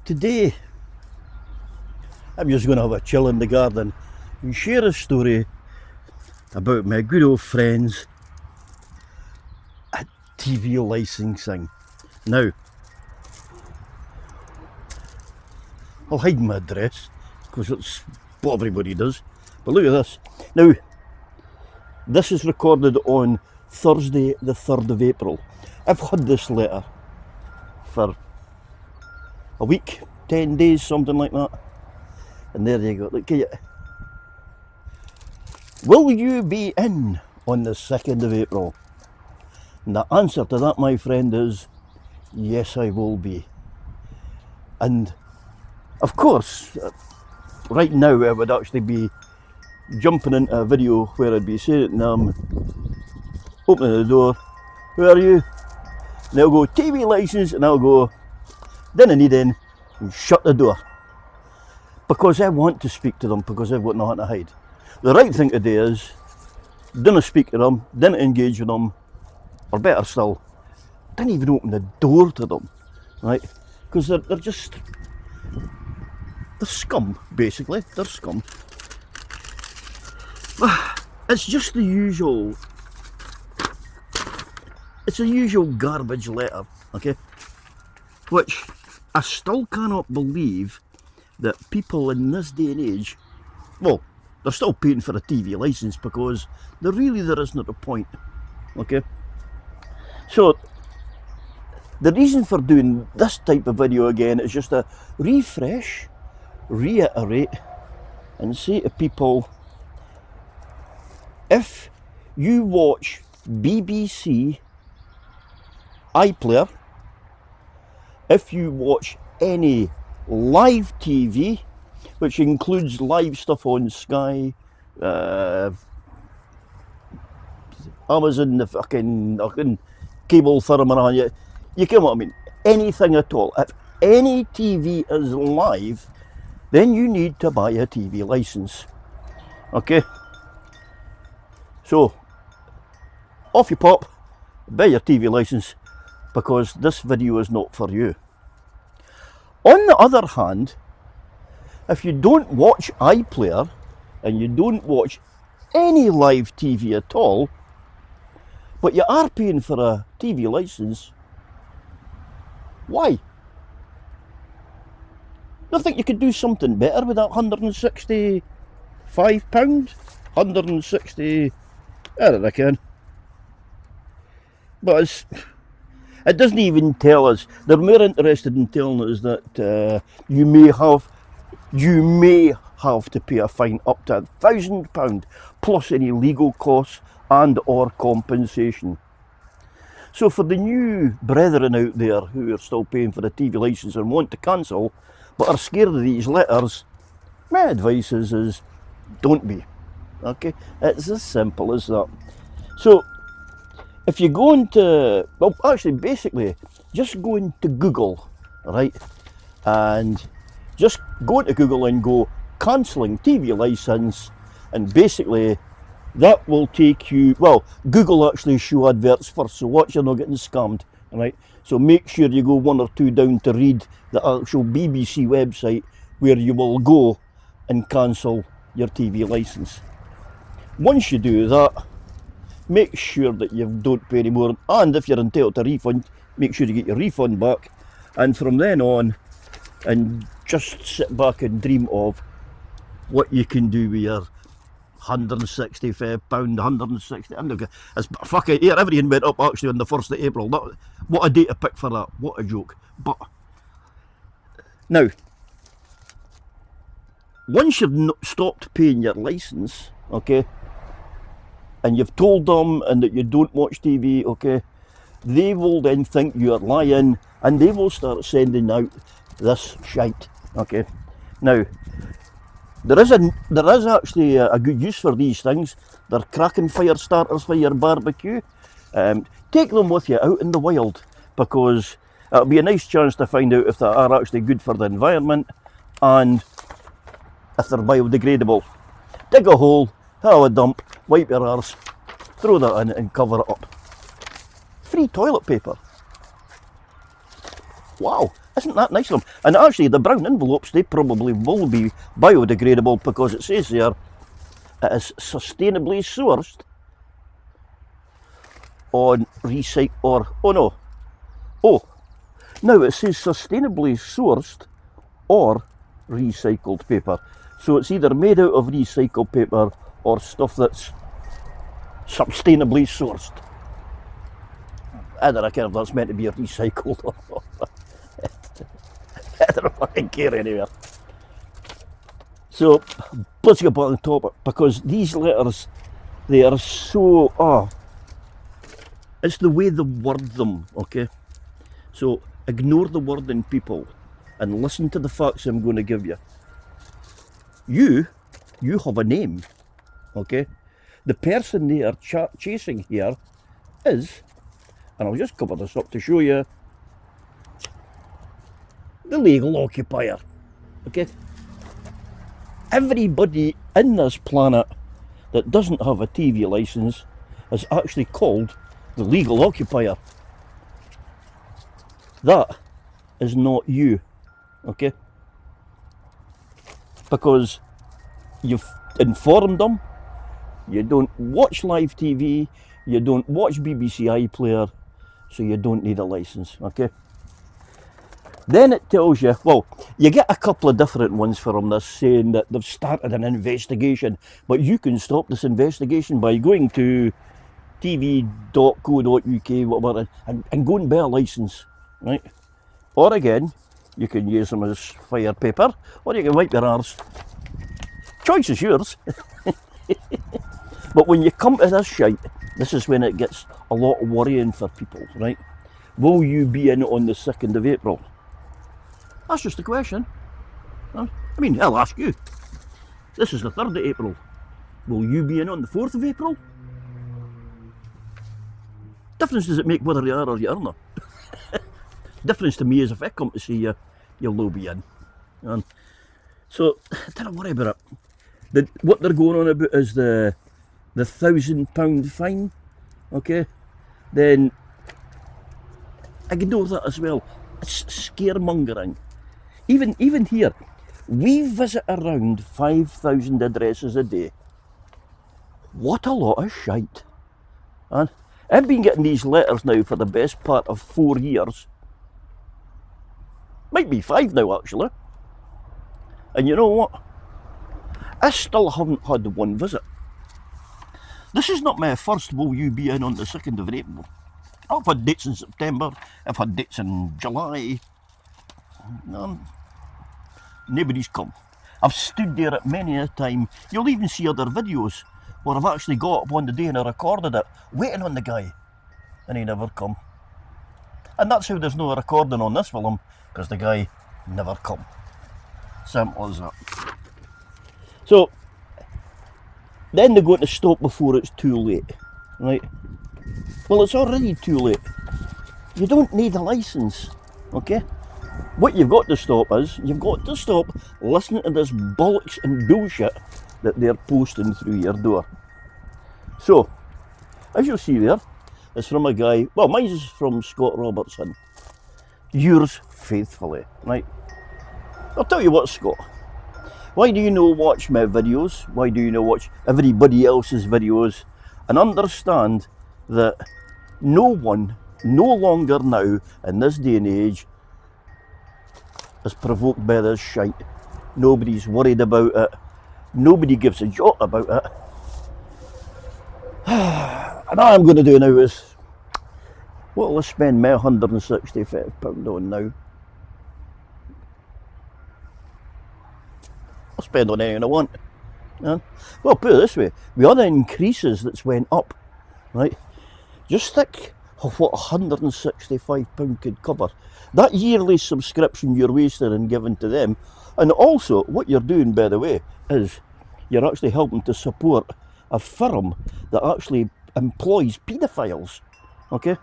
Today, I'm just going to have a chill in the garden and share a story about my good old friends at TV licensing. Now, I'll hide my address because it's what everybody does. But look at this. Now, this is recorded on Thursday, the 3rd of April. I've had this letter for a week, 10 days, something like that. And there you go. Look at it. Will you be in on the 2nd of April? And the answer to that, my friend, is yes, I will be. And of course, right now I would actually be jumping into a video where I'd be saying to them, opening the door, who are you? And they'll go, TV licence, and I'll go, didn't need in, and shut the door. Because I want to speak to them, because I've got nothing to hide. The right thing to do is, didn't speak to them, didn't engage with them, or better still, didn't even open the door to them, right? Because they're just, they're scum, basically, they're scum. It's just the usual, it's a usual garbage letter, okay? Which I still cannot believe that people in this day and age, well, they're still paying for a TV licence because there isn't a point, okay? So, the reason for doing this type of video again is just to refresh, reiterate, and say to people, if you watch BBC iPlayer, if you watch any live TV, which includes live stuff on Sky, Amazon, the fucking cable thermal, you get what I mean, anything at all. If any TV is live, then you need to buy a TV licence, okay? So, off you pop, buy your TV licence, because this video is not for you. On the other hand, if you don't watch iPlayer, and you don't watch any live TV at all, but you are paying for a TV licence, why? I think you could do something better with that £165? 160, I don't reckon. But it doesn't even tell us. They're more interested in telling us that you may have to pay a fine up to £1,000 plus any legal costs and or compensation. So for the new brethren out there who are still paying for a TV licence and want to cancel but are scared of these letters, my advice is don't be. Okay? It's as simple as that. So if you go into, well, actually, basically, just go into Google, right? And just go into Google and go cancelling TV licence, and basically that will take you, well, Google actually show adverts first, so watch you're not getting scammed, right? So make sure you go one or two down to read the actual BBC website where you will go and cancel your TV licence. Once you do that, make sure that you don't pay any more, and if you're entitled to refund, make sure you get your refund back, and from then on, and just sit back and dream of what you can do with your £165, 160, it's fuck it, here, everything went up actually on the 1st of April, what a day to pick for that, what a joke. But, now, once you've stopped paying your licence, okay, and you've told them and that you don't watch TV, okay, they will then think you're lying and they will start sending out this shite, okay. Now, there is actually a good use for these things. They're cracking fire starters for your barbecue. Take them with you out in the wild, because it'll be a nice chance to find out if they are actually good for the environment and if they're biodegradable. Dig a hole, have a dump, wipe your arse, throw that in and cover it up. Free toilet paper. Wow, isn't that nice of them? And actually, the brown envelopes, they probably will be biodegradable because it says there it is sustainably sourced on recycle or now it says sustainably sourced or recycled paper. So it's either made out of recycled paper or stuff that's sustainably sourced. I don't care if that's meant to be recycled or not. I don't fucking care anywhere. So let's get back on topic, because these letters, they are so it's the way they word them, okay? So ignore the wording, people, and listen to the facts I'm going to give you. You have a name, okay? The person they are chasing here is, and I'll just cover this up to show you, the legal occupier, okay? Everybody in this planet that doesn't have a TV licence is actually called the legal occupier. That is not you, okay? Because you've informed them, you don't watch live TV, you don't watch BBC iPlayer, so you don't need a licence, okay? Then it tells you, well, you get a couple of different ones from this saying that they've started an investigation, but you can stop this investigation by going to tv.co.uk, whatever, and go and buy a licence, right? Or again, you can use them as fire paper, or you can wipe your arse. Choice is yours. But when you come to this shite, this is when it gets a lot of worrying for people, right? Will you be in on the 2nd of April? That's just a question. I mean, I'll ask you. This is the 3rd of April. Will you be in on the 4th of April? Difference does it make whether you are or you are not? Difference to me is if I come to see you, you'll no be in. And so, don't worry about it. What they're going on about is the £1,000 fine, okay? Then ignore that as well. It's scaremongering. Even here, we visit around 5,000 addresses a day. What a lot of shite. And I've been getting these letters now for the best part of 4 years. Might be 5 now, actually. And you know what? I still haven't had one visit. This is not my first will you be in on the 2nd of April. I've had dates in September, I've had dates in July. Nobody's come. I've stood there at many a time. You'll even see other videos where I've actually got up on the day and I recorded it, waiting on the guy, and he never come. And that's how there's no recording on this film, because the guy never come. Simple as that. So, then they're going to stop before it's too late, right? Well, it's already too late. You don't need a licence, okay? What you've got to stop is, you've got to stop listening to this bollocks and bullshit that they're posting through your door. So, as you'll see there, it's from a guy, well, mine is from Scott Robertson. Yours faithfully, right? I'll tell you what, Scott. Why do you not watch my videos? Why do you not watch everybody else's videos? And understand that no one, no longer now, in this day and age, is provoked by this shite. Nobody's worried about it. Nobody gives a jot about it. And all I'm going to do now is, what will I spend my £165 on now? I'll spend on anything I want. Yeah. Well, put it this way, with other increases that's went up, right? Just think of what £165 could cover. That yearly subscription you're wasting and giving to them, and also what you're doing, by the way, is you're actually helping to support a firm that actually employs paedophiles, okay?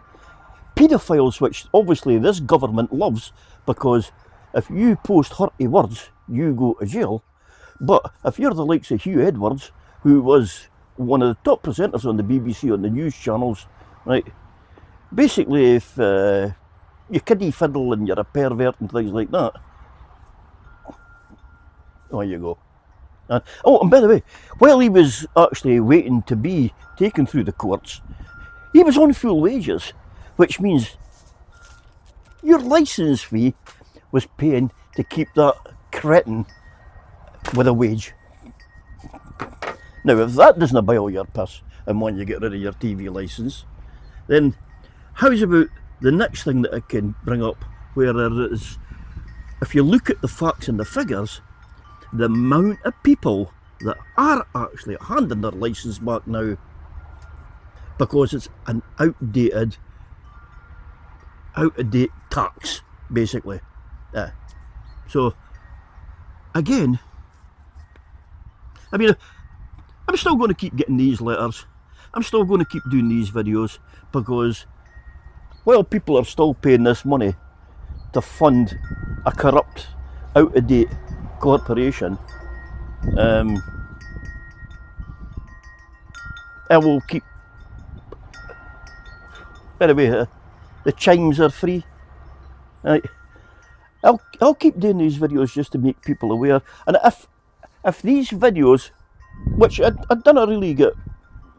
Paedophiles, which obviously this government loves, because if you post hurty words, you go to jail. But if you're the likes of Hugh Edwards, who was one of the top presenters on the BBC on the news channels, right? Basically, if you kiddie fiddle and you're a pervert and things like that. There you go. And by the way, while he was actually waiting to be taken through the courts, he was on full wages, which means your licence fee was paying to keep that cretin with a wage. Now, if that doesn't boil your piss and when you get rid of your TV licence, then how's about the next thing that I can bring up, where there is, if you look at the facts and the figures, the amount of people that are actually handing their licence back now because it's an out-of-date tax, basically. So, again, I mean, I'm still going to keep getting these letters. I'm still going to keep doing these videos because, while people are still paying this money to fund a corrupt, out-of-date corporation, I will keep. Anyway, the chimes are free. Right. I'll keep doing these videos just to make people aware. And if these videos, which I don't really get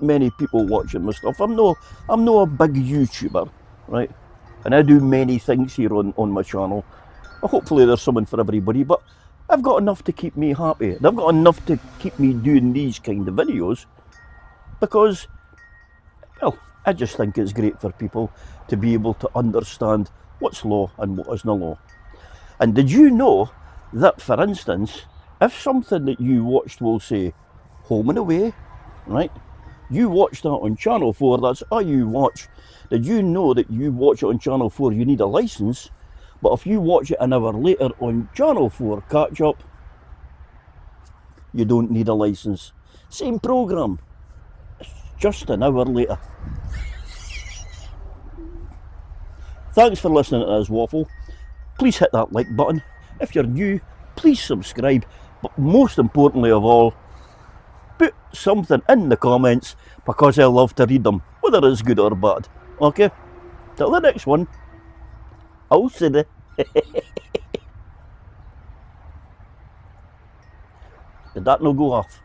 many people watching my stuff. I'm no a big YouTuber, right? And I do many things here on my channel. Hopefully there's something for everybody, but I've got enough to keep me happy. And I've got enough to keep me doing these kind of videos because, well, I just think it's great for people to be able to understand what's law and what isn't law. And did you know that, for instance, if something that you watched will say Home and Away, right? You watch that on Channel 4, that's all you watch. Did you know that you watch it on Channel 4, you need a licence? But if you watch it an hour later on Channel 4 catch up, you don't need a licence. Same programme, it's just an hour later. Thanks for listening to this waffle. Please hit that like button. If you're new, please subscribe. But most importantly of all, put something in the comments because I love to read them, whether it's good or bad. Okay? Till the next one. I'll see you. Did that not go off?